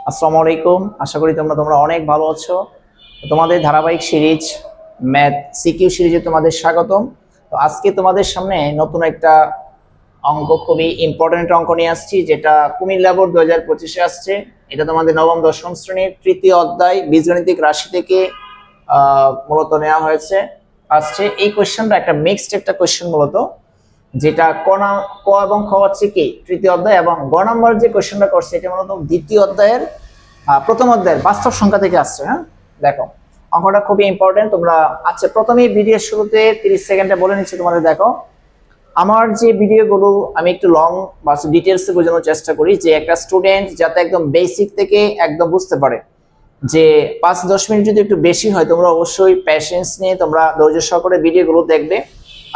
আসসালামু আলাইকুম। আশা করি তোমরা অনেক ভালো আছো। তোমাদের ধারাবাহিক সিরিজ ম্যাথ সিকিউ সিরিজে তোমাদের স্বাগতম। তো আজকে তোমাদের সামনে নতুন একটা অঙ্ক, খুবই ইম্পর্টেন্ট অঙ্ক নিয়ে আসছি, যেটা কুমিল্লা বোর্ড 2025-এ আসছে। এটা তোমাদের নবম দশম শ্রেণীর তৃতীয় অধ্যায় বীজগণিতিক রাশি থেকে মূলত নেওয়া হয়েছে। আসছে এই কোয়েশ্চেনটা একটা মিক্সড একটা কোয়েশ্চেন মূলত, যেটা ক এবং খ হচ্ছে কি তৃতীয় অধ্যায়, এবং গ নম্বর যে কোয়েশ্চেনটা করছে এটা মূলত দ্বিতীয় অধ্যায়ের প্রথম অধ্যায়ের বাস্তব সংখ্যা থেকে আসছে। হ্যাঁ, দেখো অঙ্কটা খুবই ইম্পর্টেন্ট। তোমরা আচ্ছা, প্রথমেই ভিডিওর শুরুতে 30 সেকেন্ডে বলে নিচ্ছি তোমাদের। দেখো, আমার যে ভিডিওগুলো আমি একটু লং বা ডিটেলসে বোঝানোর চেষ্টা করি, যে একটা স্টুডেন্ট যাতে একদম বেসিক থেকে একদম বুঝতে পারে। যে 5-10 মিনিট যদি একটু বেশি হয়, তোমরা অবশ্যই প্যাশেন্স নিয়ে তোমরা ধৈর্য সহকারে ভিডিওগুলো দেখবে।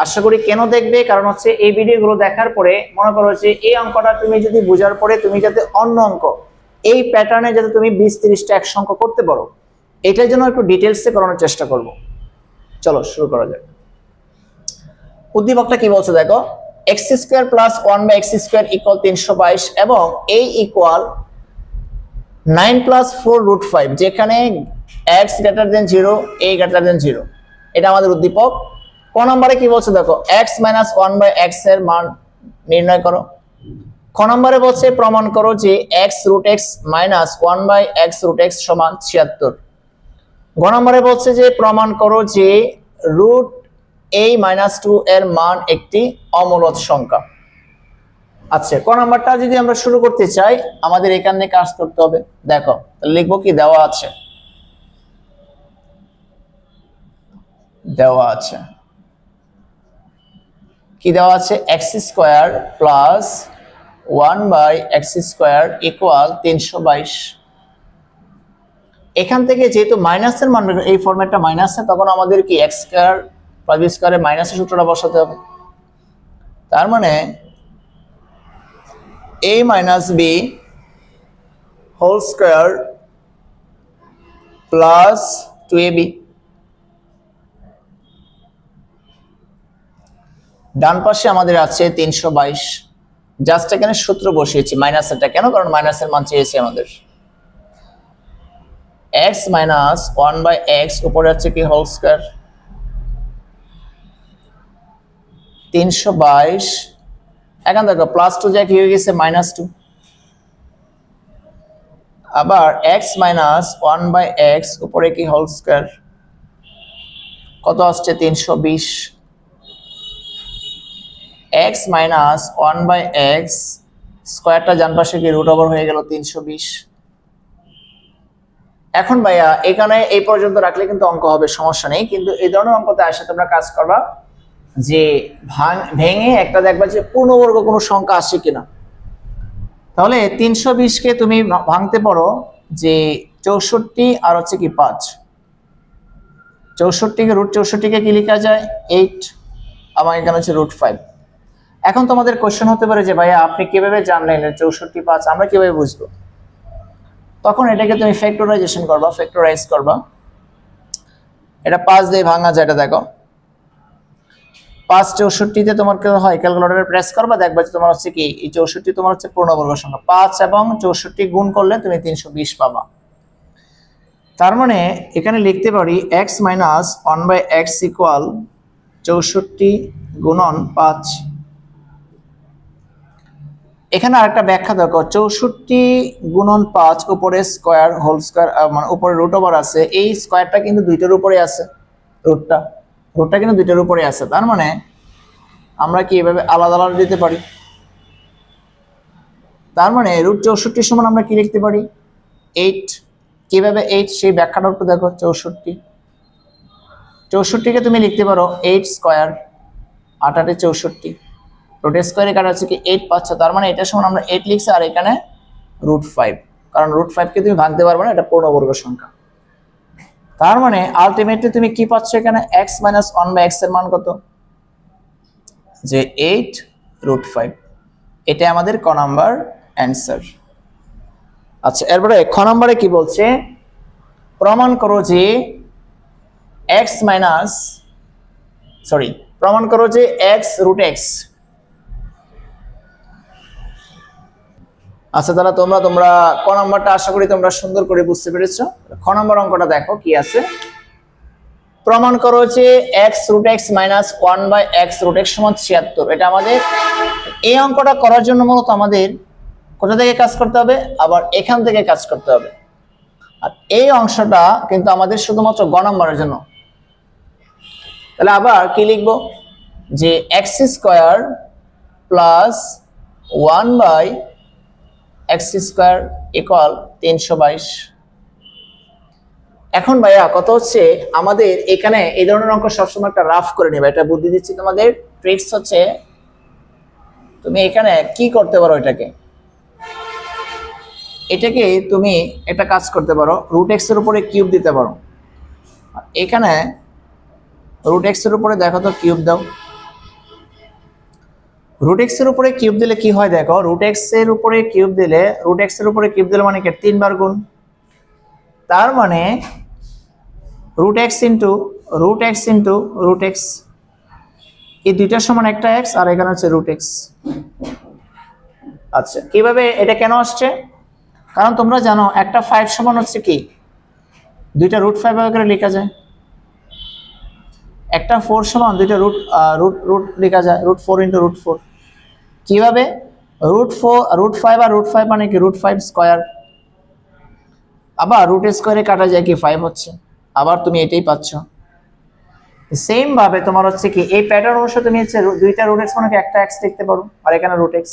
আশা করি কেন দেখবে, কারণ হচ্ছে এই ভিডিওগুলো দেখার পরে মনে করো যে এই অঙ্কটা তুমি যদি বোঝার পরে তুমি যাতে অন্য অঙ্ক এই প্যাটার্নে যাতে তুমি 20-30টা একশো অঙ্ক করতে পারো, এটার জন্য একটু ডিটেলসে করানোর চেষ্টা করব। চলো শুরু করা যাক। উদ্দীপকটা কি বলছে দেখো, x square plus 1/x² equal 322 এবং a ইকুয়াল 9 + 4√5, যেখানে x greater than 0, a greater than 0। এটা আমাদের উদ্দীপক। ক নম্বরে কি বলছে দেখো, x - 1/x এর মান নির্ণয় করো। খ নম্বরে বলছে প্রমাণ করো যে x√x - 1/x√x সমান 76। গ নম্বরে বলছে যে প্রমাণ করো যে √a-2 এর মান একটি অমূলদ সংখ্যা। আচ্ছা, ক নাম্বারটা যদি আমরা শুরু করতে চাই, আমাদের এখানে কাজ করতে হবে। দেখো লিখবো কি, দেওয়া আছে কি দেওয়া আছে, x² প্লাস 1/x² ইকুয়াল 322। এখান থেকে যেহেতু মাইনাসের মান এই ফরম্যাটটা মাইনাসে, তখন আমাদের কি x² প্লাস b² এর মাইনাসের সূত্রটা বসাতে হবে। তার মানে a - b whole square plus 2ab। ডান পাশে আমাদের আছে 322। জাস্ট এখানে সূত্র বসিয়েছি, মাইনাসেরটা কেন, কারণ মাইনাসের মান চেয়েছে আমাদের। x - 1/x উপরে আছে কি হোল স্কয়ার, 322। এখন দেখো প্লাস 2 যা কি হয়ে গেছে -2। আবার x - 1/x উপরে কি হোল স্কয়ার, কত আসছে 320। x - 1/x স্কয়ারটা ডান পাশে কি রুট ওভার হয়ে গেল 320। এখন ভাইয়া এখানে এই পর্যন্ত রাখলে কিন্তু অঙ্ক হবে, সমস্যা নেই। কিন্তু এই ধরনের অঙ্কতে আসে তোমরা কাজ করবা যে ভেঙে একটা দেখবা যে পূর্ণবর্গ কোনো সংখ্যা আসে কিনা। তাহলে 320কে তুমি ভাঙতে পারো যে 64 আর হচ্ছে কি 5। 64কে √64কে কি লেখা যায় 8, আমার এখানে হচ্ছে √5। এখন তোমাদের কোশ্চেন হতে পারে যে ভাইয়া আপনি কিভাবে জানলেন 64 5, আমরা কিভাবে বুঝবো? তখন এটাকে তুমি ফ্যাক্টরাইজেশন করবা, ফ্যাক্টরাইজ করবা। এটা 5 দিয়ে ভাঙা যায়, এটা দেখো 5 64তে তোমার কি হয়, ক্যালকুলেটরে প্রেস করবা, দেখবা যে তোমার হচ্ছে কি এই 64 তোমার হচ্ছে পূর্ণবর্গ সংখ্যা। 5 এবং 64 গুণ করলে তুমি 320 পাবা। তার মানে এখানে লিখতে পারি x - 1/x ইকুয়াল 64 গুণন 5। এখানে আরেকটা ব্যাখ্যা দেখো, 64 গুণন 5 উপরে স্কয়ার হোল স্কয়ার, মানে উপরে রুট ওভার আছে। এই স্কয়ারটা কিন্তু দুইটার উপরে আছে, রুটটা কিন্তু দুইটার উপরে আছে। তার মানে আমরা কি এভাবে আলাদা আলাদা দিতে পারি। তার মানে √64 সমান আমরা কি লিখতে পারি 8। কিভাবে 8 সেই ব্যাখ্যাটা একটু দেখো। 64কে তুমি লিখতে পারো 8 স্কয়ার, 8 8 64, রুটের স্কয়ারে কাটা হচ্ছে কি 8 পাচ্ছ। তার মানে এটা সমান আমরা 8 লিখছি, আর এখানে √5, কারণ √5কে তুমি ভাঙতে পারবে না, এটা পূর্ণবর্গ সংখ্যা। তার মানে আলটিমেটলি তুমি কি পাচ্ছ এখানে, x - 1/x এর মান কত, যে 8√5। এটা আমাদের ক নাম্বার অ্যান্সার। আচ্ছা, এরপরে খ নম্বরে কি বলছে, প্রমাণ করো যে প্রমাণ করো যে x√x আচ্ছা তাহলে তোমরা ক নাম্বারটা আশা করি তোমরা সুন্দর করে বুঝতে পেরেছো। খ নাম্বার অঙ্কটা দেখো কি আছে। প্রমাণ করো যে x√x - 1/x √x = 76। এটা আমাদের এই অঙ্কটা করার জন্য মূলত আমাদের কোথা থেকে কাজ করতে হবে, আবার এখান থেকে কাজ করতে হবে। আর এই অংশটা কিন্তু আমাদের শুধুমাত্র গ নাম্বারের জন্য। তাহলে আবার কি লিখবো যে x² + 1/x² = 322। এখন ভাইয়া কত হচ্ছে আমাদের এখানে এই ধরনের অঙ্ক সবসময় একটা রাফ করে নেবে। এটা বুদ্ধি দিচ্ছি তোমাদের, ট্রিক্স হচ্ছে তুমি এখানে কি করতে পারো, এটাকে তুমি একটা কাজ করতে পারো, √x এর উপরে কিউব দিতে পারো। এখানে √x এর উপরে দেখো তো কিউব দাও। √x এর উপরে কিউব দিলে কি হয় দেখো, √x এর উপরে কিউব দিলে মানে কি 3 বার গুণ। তার মানে √x * √x, এই দুইটার সমান একটা x আর এখানে হচ্ছে √x। আচ্ছা কিভাবে এটা কেন আসছে, কারণ তোমরা জানো একটা 5 সমান হচ্ছে কি দুইটা √5 করে লেখা যায়, একটা 4 সমান দুইটা রুট লেখা যায়, √4 × √4। কিভাবে, √5 আর √5 মানে কি √5², আবার √² কাটা যায় কি 5 হচ্ছে, আবার তুমি এটাই পাচ্ছ। সেম ভাবে তোমার হচ্ছে কি এই প্যাটার্ন অনুসারে তুমি হচ্ছে দুইটা √x মানে কি একটা x লিখতে পারো, আর এখানে √x।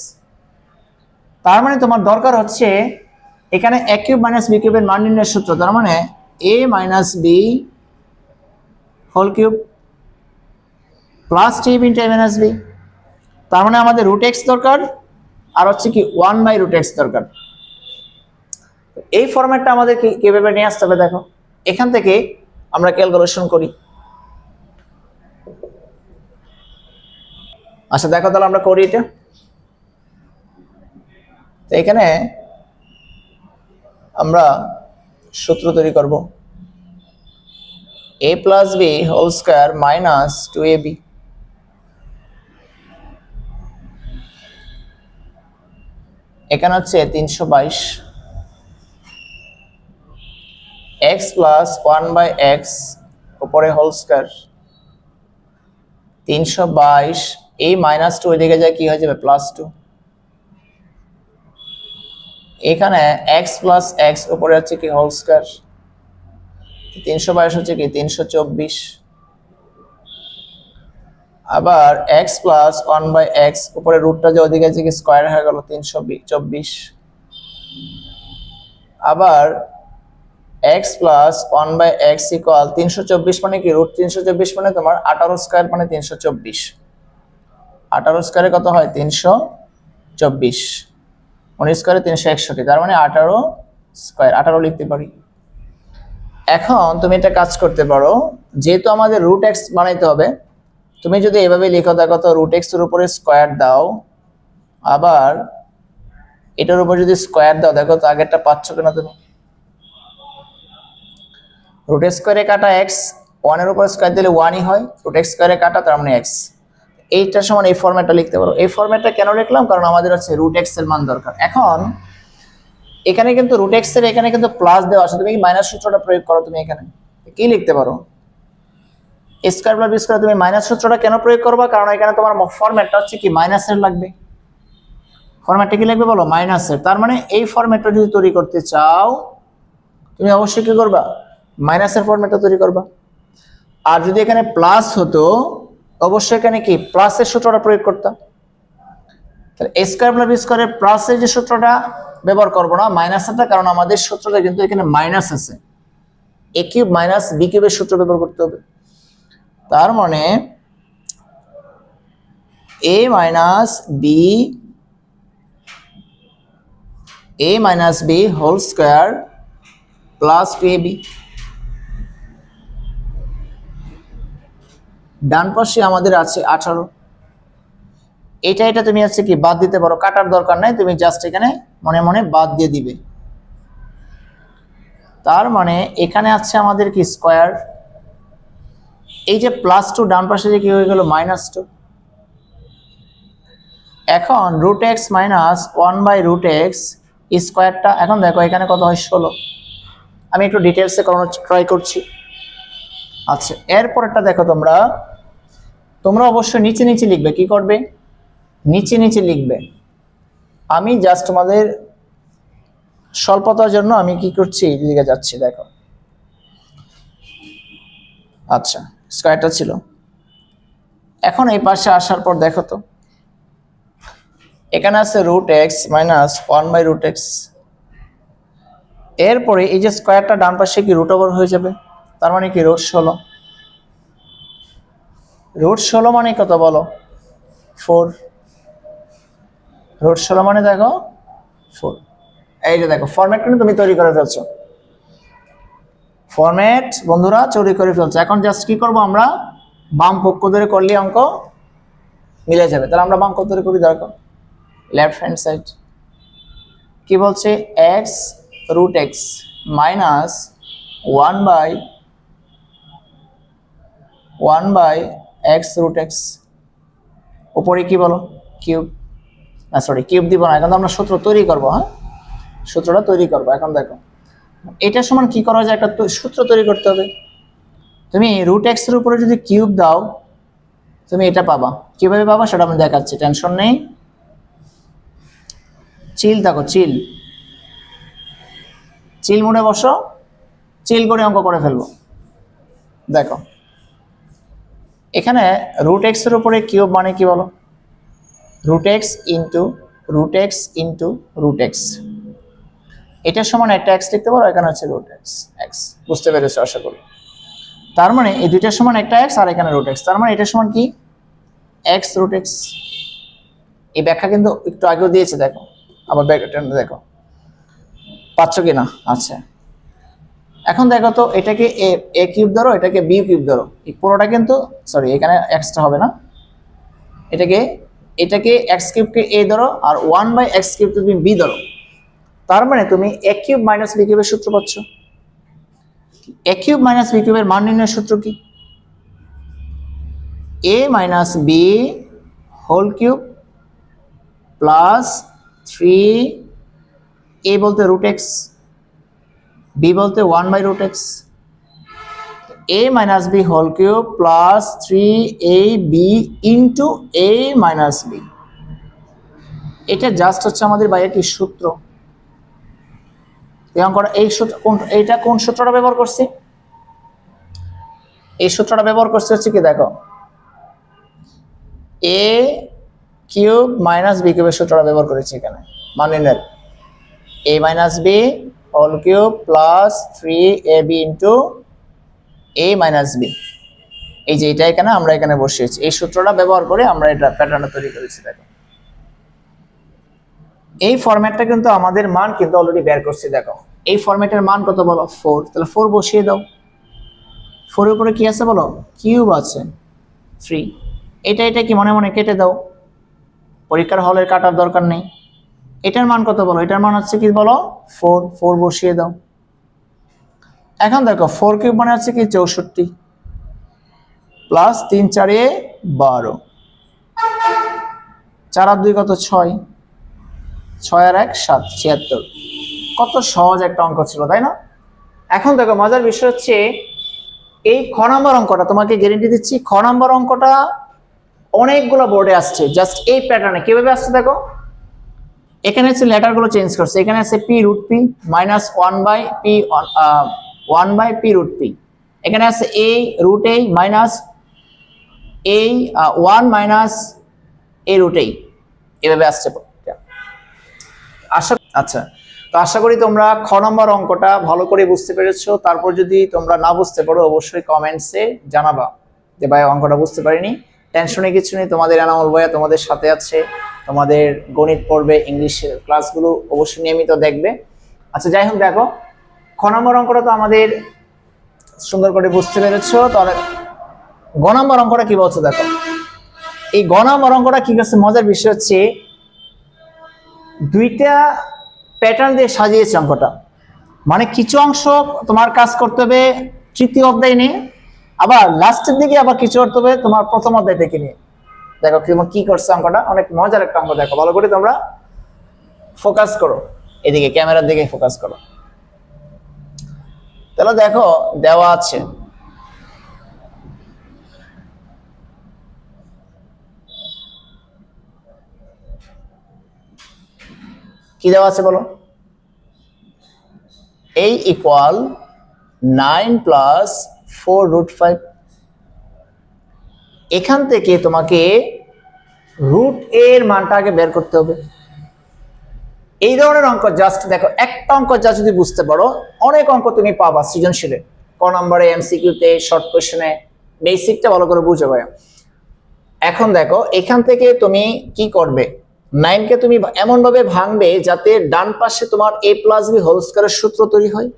তার মানে তোমার দরকার হচ্ছে এখানে a³ - b³ এর মান নির্ণয়ের সূত্র, তার মানে a - b whole cube plus t × a - b। তার মানে আমাদের √x দরকার আর হচ্ছে কি 1/√x দরকার। এই ফরম্যাটটা আমাদের কিভাবে নিয়ে আসতে হবে দেখো, এখান থেকে আমরা ক্যালকুলেশন করি। আচ্ছা দেখো তাহলে আমরা করি এটা। তো এখানে আমরা সূত্র তৈরি করব, a + b² - 2ab। এখানে হচ্ছে 322, x + 1/x উপরে হোল স্কয়ার 322, এই -2 এদিকে যায় কি হয়ে যাবে +2। এখানে x + x উপরে হচ্ছে কি হোল স্কয়ার, 322 হচ্ছে কি 324, আবার x + 1/x উপরে রুটটা যে ওদিকে আছে কি স্কয়ার হয়ে গেল 324, আবার x + 1/x = 324 মানে কি √324 মানে তোমার 18² মানে 324, 18² কত হয় 324, 19² 361, তার মানে 18², 18 লিখতে পারি। এখন তুমি এটা কাজ করতে পারো, যেহেতু আমাদের √x বানাইতে হবে, তুমি যদি এভাবে লিখো দেখো তো √x এর উপরে স্কয়ার দাও, আবার এটার উপর যদি স্কয়ার দাও দেখো তো আগেরটা পাচ্ছ কিনা তুমি, √² কাটা x, 1 এর উপর স্কয়ার দিলে 1ই হয়, √x² কাটা তার মানে x। এইটার সমান এই ফরম্যাটটা লিখতে পারো। এই ফরম্যাটটা কেন লিখলাম, কারণ আমাদের হচ্ছে √x এর মান দরকার। এখন এখানে কিন্তু √x এর এখানে কিন্তু প্লাস দেওয়া আছে, তুমি কি মাইনাস সূত্রটা প্রয়োগ করো, তুমি এখানে কি লিখতে পারো a² + b² তুমি মাইনাস সূত্রটা কেন প্রয়োগ করবা, কারণ এখানে তোমার ফরম্যাটটা হচ্ছে কি মাইনাসের লাগবে। ফরম্যাটটা কি লাগবে বলো, মাইনাসের। তার মানে এই ফরম্যাটটা যদি তৈরি করতে চাও তুমি অবশ্যই কি করবা, মাইনাসের ফরম্যাটটা তৈরি করবা। আর যদি এখানে প্লাস হতো অবশ্যই এখানে কি প্লাসের সূত্রটা প্রয়োগ করতাম। তাহলে a² + b² এর প্লাসের যে সূত্রটা ব্যবহার করব না, মাইনাসেরটা, কারণ আমাদের সূত্রটা কিন্তু এখানে মাইনাস আছে, a³ - b³ এর সূত্র ব্যবহার করতে হবে। তার মানে a - b whole square plus 2ab। ডান পাশে আমাদের আছে 18। এটা তুমি আছে কি বাদ দিতে পারো, কাটার দরকার নাই, তুমি জাস্ট এখানে মনে মনে বাদ দিয়ে দিবে। তার মানে এখানে আছে আমাদের কি স্কয়ার, এই যে +2 ডান পাশে যে কি হয়ে গেল -2। এখন √x - 1/√x স্কোয়ারটা। এখন দেখো এখানে কত হয় 16। আমি একটু ডিটেলসে করানোর ট্রাই করছি। আচ্ছা, এরপরটা দেখো তোমরা অবশ্যই নিচে নিচে লিখবে। কি করবে? নিচে নিচে লিখবে। আমি জাস্ট তোমাদের স্বল্পতার জন্য আমি কি করছি, লিখে যাচ্ছি। দেখো, আচ্ছা স্কয়ারটা ছিল। এখন এই পাশে আসার পর দেখো তো এখানে আছে √x - 1/√x। এরপরে এই যে স্কয়ারটা ডান পাশে কি √ওভার হয়ে যাবে, তার মানে কি √16। √16 মানে কত বলো? 4। √16 মানে দেখো 4। এই যে দেখো ফরম্যাট কিন্তু তুমি তৈরি করে ফেলছো। ফরম্যাট বন্ধুরা তৈরি করে ফেলছো। এখন জাস্ট কি করব, আমরা বাম পক্ষ ধরে করলে অঙ্ক মিলে যাবে। তাহলে আমরা বাম পক্ষ ধরে করি। দেখো লেফট হ্যান্ড সাইড কি বলছে, x √x minus 1/x √x উপরে কি বলো, কিউব। না সরি, কিউব দিব না, এখন তো আমরা সূত্র তৈরি করবো। হ্যাঁ, সূত্রটা তৈরি করবো। এখন দেখো এটা সমান কি করা যায়, একটা সূত্র তৈরি করতে হবে। তুমি √x এর উপরে যদি কিউব দাও তুমি এটা পাবা। কিভাবে পাবা সেটা আমি দেখাচ্ছি, টেনশন নেই। চিল থাকো, চিল মোডে বসো, চিল করে অঙ্ক করে ফেলবো। দেখো এখানে √x এর উপরে কিউব মানে কি বলো, √x ইন্টু √x। এটার সমান একটা x লিখতে পারো, এখানে হচ্ছে √x। বুঝতে পেরেছো আশা করি। তার মানে এই দুইটার সমান একটা x আর এখানে √x, তার মানে এটার সমান কি x √x। এই ব্যাখ্যা কিন্তু একটু আগেও দিয়েছে। দেখো আবার ব্যাখ্যাটা দেখো, পাচ্ছ কিনা। আচ্ছা এখন দেখো তো এটাকে a কিউব ধরো, এটাকে b কিউব ধরো। এই পুরোটা কিন্তু সরি, এখানে xটা হবে না, এটাকে x কিউবকে a ধরো আর 1/x কিউব তুমি b ধরো। তার মানে তুমি a কিউব মাইনাস b কিউবের সূত্র পাচ্ছ। a কিউব মাইনাস b কিউবের মান নির্ণয়ের সূত্র কি, a minus b whole cube plus 3a বলতে √x, b বলতে 1/√x। a minus b whole cube plus 3ab into a minus b। এটা জাস্ট হচ্ছে আমাদের বাইরে কি সূত্র। এই সূত্র এইটা কোন সূত্রটা ব্যবহার করছি, এই সূত্রটা ব্যবহার করছি হচ্ছে কি, দেখো a কিউব মাইনাস b কিউবের সূত্রটা ব্যবহার করেছি এখানে। মানে নেন a minus b whole cube plus 3ab into a minus b। এই যে এটা এখানে আমরা এখানে বসিয়েছি, এই সূত্রটা ব্যবহার করে আমরা এটা প্যাটার্নটা তৈরি করেছি। দেখো এই ফরম্যাটটা কিন্তু আমাদের মান কিন্তু অলরেডি বের করছি। দেখো এই ফরম্যাটের মান কত বলো, 4। তাহলে 4 বসিয়ে দাও। 4 এর উপরে কি আছে বলো, কিউব আছে 3। এটা কি মনে মনে কেটে দাও, পরীক্ষার হলের কাটার দরকার নেই। এটার মান কত বলো, এটার মান হচ্ছে কি বলো 4 বসিয়ে দাও। এখন দেখো 4 কিউব মানে হচ্ছে কি 64 প্লাস 3 4 এ 12, 4 আর 2 কত 6, 6 আর 1 7, 76। কত সহজ একটা অঙ্ক ছিল তাই না। এখন দেখো মজার বিষয় হচ্ছে এই খ নাম্বার অঙ্কটা, তোমাকে গ্যারান্টি দিচ্ছি খ নাম্বার অঙ্কটা অনেকগুলো বোর্ডে আসছে জাস্ট এই প্যাটার্নে। কিভাবে আসছে দেখো, এখানে হচ্ছে লেটারগুলো চেঞ্জ করছে। এখানে আছে p√p মাইনাস 1/p√p। এখানে আছে a√a minus a1 minus a√a, এভাবে আসছে। আচ্ছা তো আশা করি তোমরা খ নম্বর অঙ্কটা ভালো করে বুঝতে পেরেছো। তারপর যদি তোমরা না বুঝতে পারো অবশ্যই কমেন্টসে জানাবা যে ভাই অঙ্কটা বুঝতে পারিনি। টেনশনে কিছু নেই, তোমাদের এনামুল ভাইয়া তোমাদের সাথে আছে। তোমাদের গণিত পড়বে, ইংলিশের ক্লাসগুলো অবশ্যই নিয়মিত দেখবে। আচ্ছা যাই হোক, দেখো খ নম্বর অঙ্কটা তো আমাদের সুন্দর করে বুঝতে পেরেছো। তাহলে গ নম্বর অঙ্কটা কি বলছো দেখো। এই গ নম্বর অঙ্কটা কি করছে, মজার বিষয় হচ্ছে দুইটা প্যাটার্ন দিয়ে সাজিয়েছে অঙ্কটা। মানে কিছু অংশ তোমার কাজ করতে হবে তৃতীয় অধ্যায় নিয়ে, আবার লাস্টের দিকে আবার কিছু করতে হবে তোমার প্রথম অধ্যায় থেকে নিয়ে। দেখো কি করছে অঙ্কটা, অনেক মজার একটা অঙ্ক। দেখো ভালো করে তোমরা ফোকাস করো। এদিকে ক্যামেরার দিকে ফোকাস করো। তাহলে দেখো দেওয়া আছে কি দেওয়া আছে বলো? a equal 9 plus 4√5। এখান থেকে তোমাকে রুট a এর মানটা আগে বের করতে হবে। এই ধরনের অঙ্ক জাস্ট দেখো, একটা অঙ্ক যা যদি বুঝতে পারো অনেক অঙ্ক তুমি পাবা সৃজনশীলে, ক নম্বরে, এমসিকিউতে, শর্ট কোশ্চেনে। বেসিকটা ভালো করে বুঝে ভাই। এখন দেখো এখান থেকে তুমি কি করবে, 9 কে তুমি এমন ভাবে ভাঙবে যাতে ডান পাশে তোমার a প্লাস b হোল স্কয়ারের সূত্র তৈরি হয়।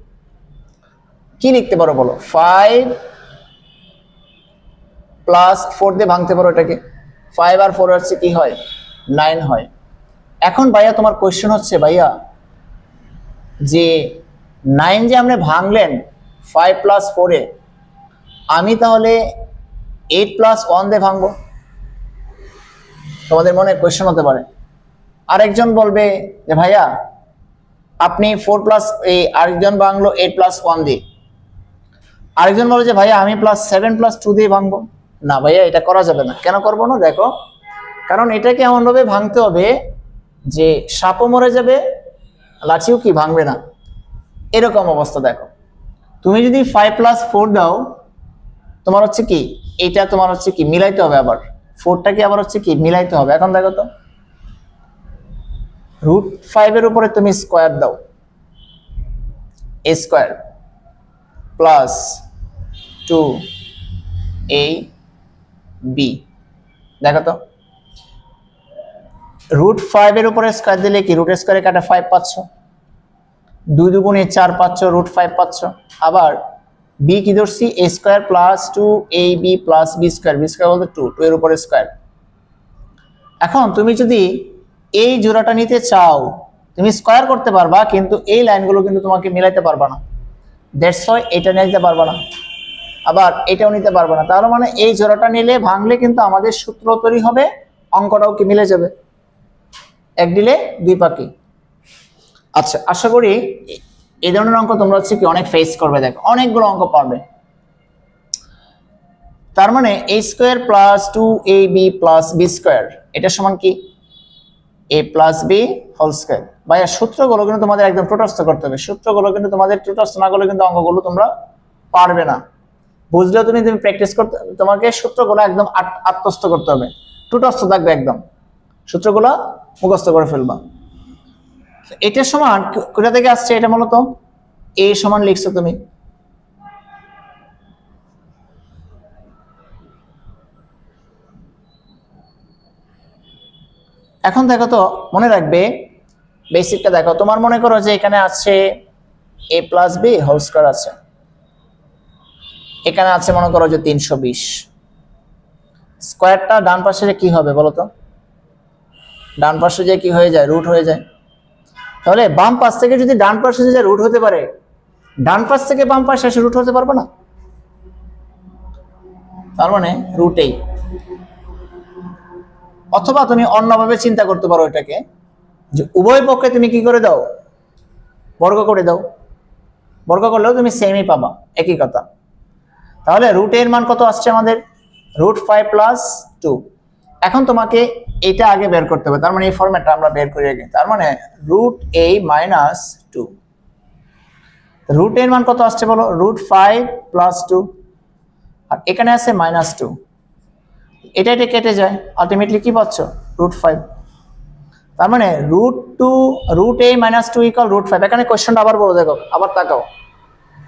কি লিখতে পারো বলো? 5 প্লাস 4 দিয়ে ভাঙতে পারো এটাকে। 5 আর 4 হচ্ছে কি হয়? 9 হয়। এখন ভাইয়া তোমার কোশ্চেন হচ্ছে, ভাইয়া যে 9 যে আমরা ভাঙলেন 5 প্লাস 4 এ, আমি তাহলে 8 প্লাস 1 দিয়ে ভাঙবো? তোমাদের মনে কোশ্চেন হতে পারে। আরেকজন বলবে যে ভাইয়া আপনি 4 প্লাস আরেকজন ভাঙলো 8 প্লাস 1 দিয়ে। আরেকজন বলে যে ভাইয়া আমি প্লাস 7 প্লাস 2 দিয়ে ভাঙবো। না ভাইয়া, এটা করা যাবে না। কেন করবো না? দেখো, কারণ এটাকে এমনভাবে ভাঙতে হবে যে সাপও মরে যাবে, লাঠিও কি ভাঙবে না, এরকম অবস্থা। দেখো তুমি যদি 5 প্লাস 4 দাও, তোমার হচ্ছে কি এটা তোমার হচ্ছে কি মিলাইতে হবে, আবার 4টাকে আবার হচ্ছে কি মিলাইতে হবে। এখন দেখো তো, রুট 5 এর উপরে তুমি স্কোয়ার দাও, a স্কোয়ার প্লাস 2ab। দেখো তো, রুট 5 এর উপরে স্কোয়ার দিলে কি রুট স্কোয়ারে কাটা 5 পাচ্ছ, 2 দুগুণে 4 পাচ্ছ, রুট 5 পাচ্ছ। আবার b কি ধরছি? a square plus 2ab plus b square, b square বলতে 2 এর উপরে স্কোয়ার। এখন তুমি যদি এই জোড়াটা নিতে চাও তুমি স্কোয়ার করতে পারবা, কিন্তু এই লাইনগুলো কিন্তু তোমাকে মিলাইতে পারবা না। দ্যাটস হোয়াই এটা নিতে পারবা না, আবার এটাও নিতে পারবা না। তার মানে এই জোড়াটা নিলে ভাঙলে কিন্তু আমাদের সূত্র তৈরি হবে, অঙ্কটাও কি মিলে যাবে, এক দিলে দুই পাখি। আচ্ছা, আশা করি এই ধরনের অঙ্ক তোমরা হচ্ছে কি অনেক ফেস করবে। দেখো অনেকগুলো অঙ্ক পারবে। তার মানে a square plus 2ab plus b square এটা সমান কি a plus b whole square. ভাইয়া সূত্রগুলো কিন্তু তোমাদের একদম টোটস্থ করতে হবে। সূত্রগুলো কিন্তু তোমাদের টোটস্থ না করলে কিন্তু অঙ্কগুলো তোমরা পারবে না। বুঝলেও তুমি প্র্যাকটিস করতে, তোমাকে সূত্রগুলো একদম আত্মস্থ করতে হবে, টোটস্থ থাকবে একদম, সূত্রগুলো মুখস্থ করে ফেলবা। এটা সমান কোথা থেকে আসছে? এটা মূলত a সমান লিখছো তুমি, এখন দেখো তো মনে রাখবে বেসিকটা। দেখো তোমার মনে করো যে এখানে আছে a plus b whole square আছে, এখানে আছে মনে করো যে 320। স্কয়ারটা ডান পাশে কি হবে বলো তো? ডান পাশে যে কি হয়ে যায়? রুট হয়ে যায়। তাহলে বাম পাশ থেকে যদি ডান পাশে যে রুট হতে পারে, ডান পাশ থেকে বাম পাশে এসে রুট হতে পারবে না। তার মানে রুটেই। অথবা তুমি অন্যভাবে চিন্তা করতে পারো এটাকে, যে উভয় পক্ষে তুমি কি করে দাও? বর্গ করে দাও। বর্গ করলেও তুমি সেমই পাবা, একই কথা। তাহলে রুটের মান কত আসছে আমাদের? Root 5 plus 2। এখন তোমাকে এটা আগে বের করতে হবে, তার মানে এই ফরম্যাটটা আমরা বের করে আগে। তার মানে রুট a মাইনাস 2। রুট এর মান কত আসছে বলো? রুট 5 প্লাস 2, আর এখানে আছে মাইনাস 2। এটা কেটে যায়, আলটিমেটলি কি পাচ্ছ? রুট 5। তার মানে root a minus 2 equal root 5। এখানে কোশ্চেনটা আবার বলো, দেখো আবার তাকাও।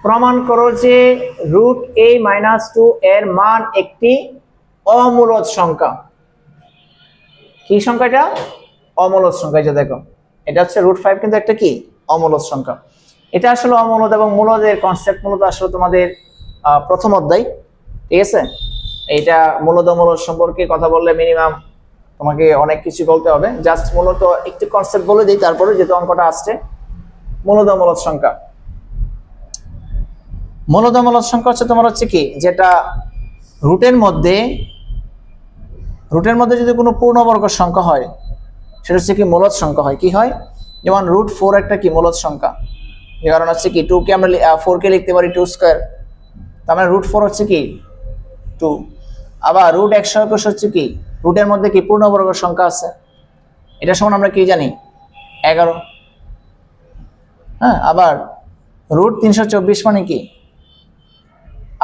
প্রমাণ করো যে রুট a মাইনাস 2 এর মান একটি অমূলদ সংখ্যা। কি সংখ্যা এটা? অমূলদ সংখ্যা। এই যে দেখো, এটা হচ্ছে রুট 5 কিন্তু একটা কি অমূলদ সংখ্যা। এটা আসলে অমূলদ এবং মূলদের কনসেপ্ট মূলত আসলে তোমাদের প্রথম অধ্যায়, ঠিক আছে? এইটা মূলদ অমূলদ সম্পর্কে কথা বললে মিনিমাম তোমাকে অনেক কিছু বলতে হবে। জাস্ট মূলত একটু কনসেপ্ট বলে দিই, তারপরে যেহেতু অঙ্কটা আসছে। মূলদ অমূলদ সংখ্যা, মূলদ অমূলদ সংখ্যা হচ্ছে তোমার হচ্ছে কি, যেটা রুটের মধ্যে যদি কোনো পূর্ণবর্গ সংখ্যা হয় সেটা হচ্ছে কি মূলদ সংখ্যা হয়। কি হয়? যেমন √4 একটা কি মূলদ সংখ্যা, এই কারণ হচ্ছে কি 2 কে আমরা 4 কে লিখতে পারি 2 স্কয়ার, তার মানে √4 হচ্ছে কি 2। আবার √121 হচ্ছে কি, রুটের মধ্যে কি পূর্ণবর্গ সংখ্যা আছে, এটা সমান আমরা কি জানি 11। হ্যাঁ, আবার √324 মানে কি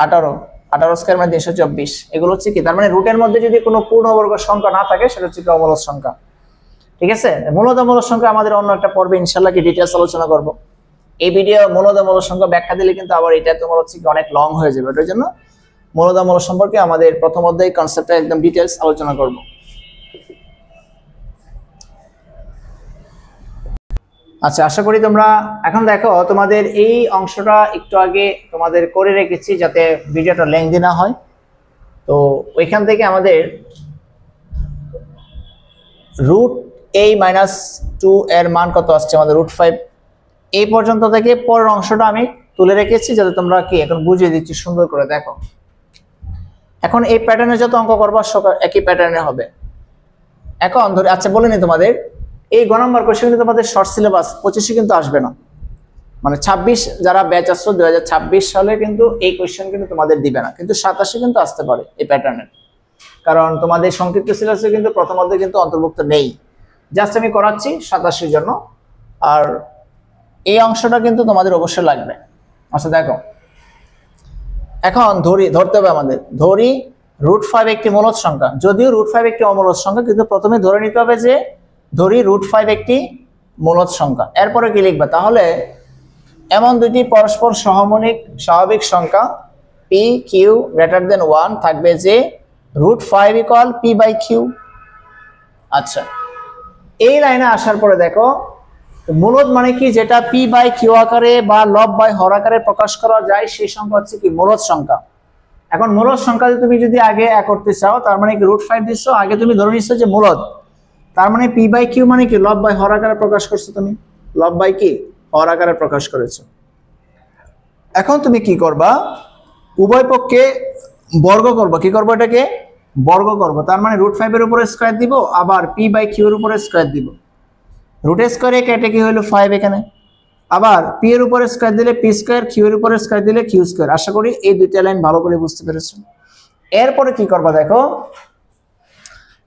18, 18 স্কয়ার মানে 324, এগুলো হচ্ছে কি, তার মানে রুটের মধ্যে যদি কোনো পূর্ণবর্গ সংখ্যা না থাকে সেটা হচ্ছে কি অমূলদ সংখ্যা। ঠিক আছে, মূলদ অমূলদ সংখ্যা আমাদের অন্য একটা পর্বে ইনশাআল্লাহ কি ডিটেইলস আলোচনা করব। এই ভিডিও মূলদ অমূলদ সংখ্যা ব্যাখ্যা দিলে কিন্তু আবার এটা তোমার হচ্ছে কি অনেক লং হয়ে যাবে, এর জন্য মূলদ অমূলদ সম্পর্কে আমাদের প্রথম অধ্যায় কনসেপ্টটা একদম ডিটেইলস আলোচনা করব। আচ্ছা, আশা করি তোমরা এখন দেখো, তোমাদের এই অংশটা একটু আগে তোমাদের করে রেখেছি যাতে ভিডিওটা লেংদি না হয়। তো ওইখান থেকে আমাদের √a-2 এর মান কত আসছে, আমাদের √5 এই পর্যন্ত থেকে পরের অংশটা আমি তুলে রেখেছি যাতে তোমরা কি এখন বুঝিয়ে দিচ্ছি সুন্দর করে। দেখো এখন এই প্যাটার্নে যত অঙ্ক করবা সব একই প্যাটার্নে হবে। এখন ধরে আচ্ছা বলে নি, তোমাদের এই গ নাম্বার কোশ্চেন কিন্তু তোমাদের শর্ট সিলেবাস 25 কিন্তু আসবে না, মানে 26 যারা ব্যাচ আসছো 2026 সালে কিন্তু এই কোশ্চেন কিন্তু তোমাদের দিবে না, কিন্তু 27 কিন্তু আসতে পারে এই প্যাটার্নের, কারণ তোমাদের সংক্ষিপ্ত সিলেবাসে কিন্তু প্রথম অধ্যায় কিন্তু অন্তর্ভুক্ত নেই, জাস্ট আমি করাচ্ছি 27 জন্য। আর এই অংশটা কিন্তু তোমাদের অবশ্যই লাগবে। আচ্ছা দেখো, এখন ধরতে হবে আমাদের, ধরি √5 একটি মূলদ সংখ্যা, যদিও √5 একটি অমূলদ সংখ্যা, কিন্তু প্রথমে ধরে নিতে হবে যে ধরি √5 একটি মূলদ সংখ্যা। এরপরে কি লিখবা, তাহলে এমন দুটি পরস্পর সহমৌলিক স্বাভাবিক সংখ্যা p/q > 1 থাকবে যে √5 = p/q। আচ্ছা, এই লাইনে আসার পরে দেখো মূলদ মানে কি, যেটা p/q আকারে বা লব/হর আকারে প্রকাশ করা যায় সেই সংখ্যা হচ্ছে কি মূলদ সংখ্যা। এখন মূলদ সংখ্যা তুমি যদি আগে করতে চাও, তার মানে কি √5 দিচ্ছ, আগে তুমি ধরে নিচ্ছ যে মূলদ, তার মানে p/q মানে কি লব/হর আকারে প্রকাশ করছো, তুমি লব/হর আকারে প্রকাশ করেছো। এখন তুমি কি করবা, উভয় পক্ষে বর্গ করবো, কি করবো, এটাকে বর্গ করবো, তার মানে √5 এর উপরে স্কয়ার দিব, আবার p/q এর উপরে স্কয়ার দিব, রুটের স্কয়ারে কেটে কি হলো 5 এখানে, আবার p এর উপরে স্কয়ার দিলে p স্কয়ার, q এর উপরে স্কয়ার দিলে q স্কয়ার। আশা করি এই দুইটা লাইন ভালো করে বুঝতে পেরেছো। এরপরে কি করবা, দেখো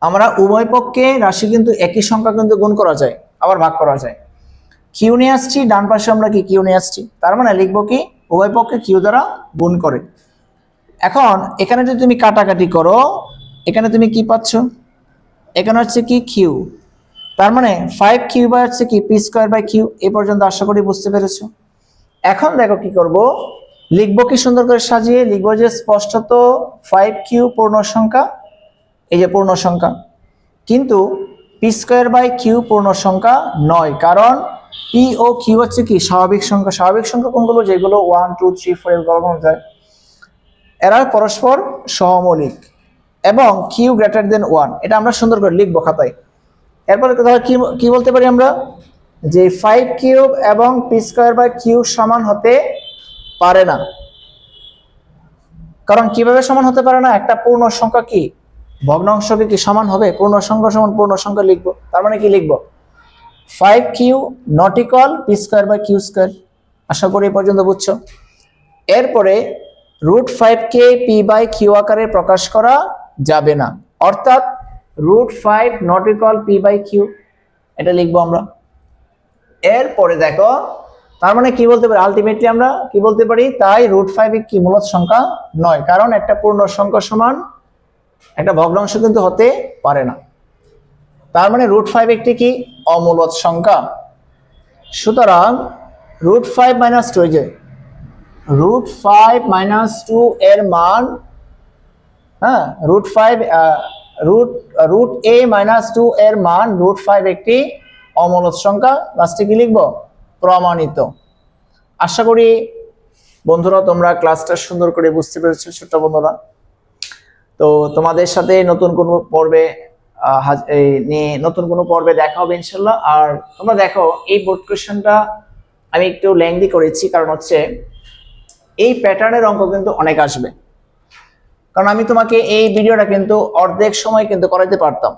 আমরা উভয় পক্ষে রাশি কিন্তু একই সংখ্যা কিন্তু গুণ করা যায়, আবার ভাগ করা যায়। q নিয়ে আসছি, ডান পাশে আমরা কি q নিয়ে আসছি, তার মানে লিখবো কি উভয় পক্ষে q দ্বারা গুণ করে। এখন এখানে যদি তুমি কাটাকাটি করো, এখানে তুমি কি পাচ্ছ, এখানে হচ্ছে কি q, তার মানে 5q হচ্ছে কি p²/q। এই পর্যন্ত আশা করি বুঝতে পেরেছো। এখন দেখো কি করব, লিখবো কি সুন্দর করে সাজিয়ে লিখবো যে স্পষ্টত 5q পূর্ণ সংখ্যা, এই যে পূর্ণ সংখ্যা, কিন্তু p²/q পূর্ণ সংখ্যা নয়, কারণ p ও q হচ্ছে কি স্বাভাবিক সংখ্যা। স্বাভাবিক সংখ্যা কোনগুলো, যেগুলো 1 2 3 4 এগুলো করা যায়, এরা পরস্পর সহমৌলিক এবং q > 1, এটা আমরা সুন্দর করে লিখবো খাতায়। এরপরে কি বলতে পারি আমরা, যে 5q এবং p²/q সমান হতে পারে না। কারণ কিভাবে সমান হতে পারে না, একটা পূর্ণ সংখ্যা কি ভগ্নাংশকে কি সমান হবে, পূর্ণ সংখ্যা সমান পূর্ণ সংখ্যা লিখবো, তার মানে কি লিখবো 5q = p²/q²। আশা করি এই পর্যন্ত বুঝছো। এরপরে √5 কে p/q আকারে প্রকাশ করা যাবে না, অর্থাৎ √5 = p/q, এটা লিখবো আমরা। এরপরে দেখো, তার মানে কি বলতে পারি, আলটিমেটলি আমরা কি বলতে পারি, তাই √5 কি মূলদ সংখ্যা নয়, কারণ একটা পূর্ণ সংখ্যা সমান একটা ভগ্নাংশ কিন্তু হতে পারে না, তার মানে √5 একটি কি অমূলদ সংখ্যা। সুতরাং √5 - 2, যে √5 - 2 এর মান, হ্যাঁ √a-2 এর মান √5 একটি অমূলদ সংখ্যা। লাস্টে কি লিখবো, প্রমাণিত। আশা করি বন্ধুরা তোমরা ক্লাসটা সুন্দর করে বুঝতে পেরেছো ছোট্ট বন্ধুরা। তো তোমাদের সাথে নতুন কোনো পর্বে দেখা হবে ইনশাল্লাহ। আর তোমরা দেখো এই বোর্ড কোশ্চেনটা আমি একটু লেংদি করেছি, কারণ হচ্ছে এই প্যাটার্নের অঙ্ক কিন্তু অনেক আসবে, কারণ আমি তোমাকে এই ভিডিওটা কিন্তু অর্ধেক সময় কিন্তু করাইতে পারতাম,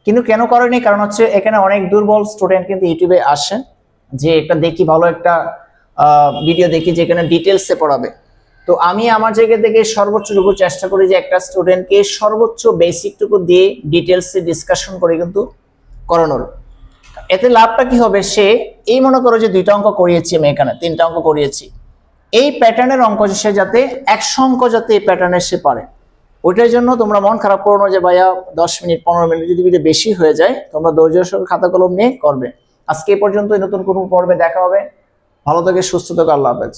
কিন্তু কেন করেনি, কারণ হচ্ছে এখানে অনেক দুর্বল স্টুডেন্ট কিন্তু ইউটিউবে আসে যে একটা দেখি ভালো একটা ভিডিও দেখি যেখানে ডিটেলসে পড়াবে। তো আমি আমার জায়গা থেকে সর্বোচ্চটুকু চেষ্টা করি যে একটা স্টুডেন্টকে সর্বোচ্চ বেসিকটুকু দিয়ে ডিটেলসে ডিসকাশন করে কিন্তু করানোর। এতে লাভটা কি হবে, সে এই মনে করো যে 2টা অঙ্ক করিয়েছি আমি, এখানে 3টা অঙ্ক করিয়েছি, এই প্যাটার্নের অঙ্ক সে যাতে 100 অঙ্ক যাতে এই প্যাটার্নের সে পারে। ওইটার জন্য তোমরা মন খারাপ করো না যে ভাইয়া 10 মিনিট 15 মিনিট যদি ভিডিও বেশি হয়ে যায়, তোমরা ধৈর্য সহকারে খাতা কলম নিয়ে করবে। আজকে এই পর্যন্ত, নতুন কোনো পর্বে দেখা হবে। ভালো থেকে সুস্থ থেকে, আল্লাহ হাফেজ।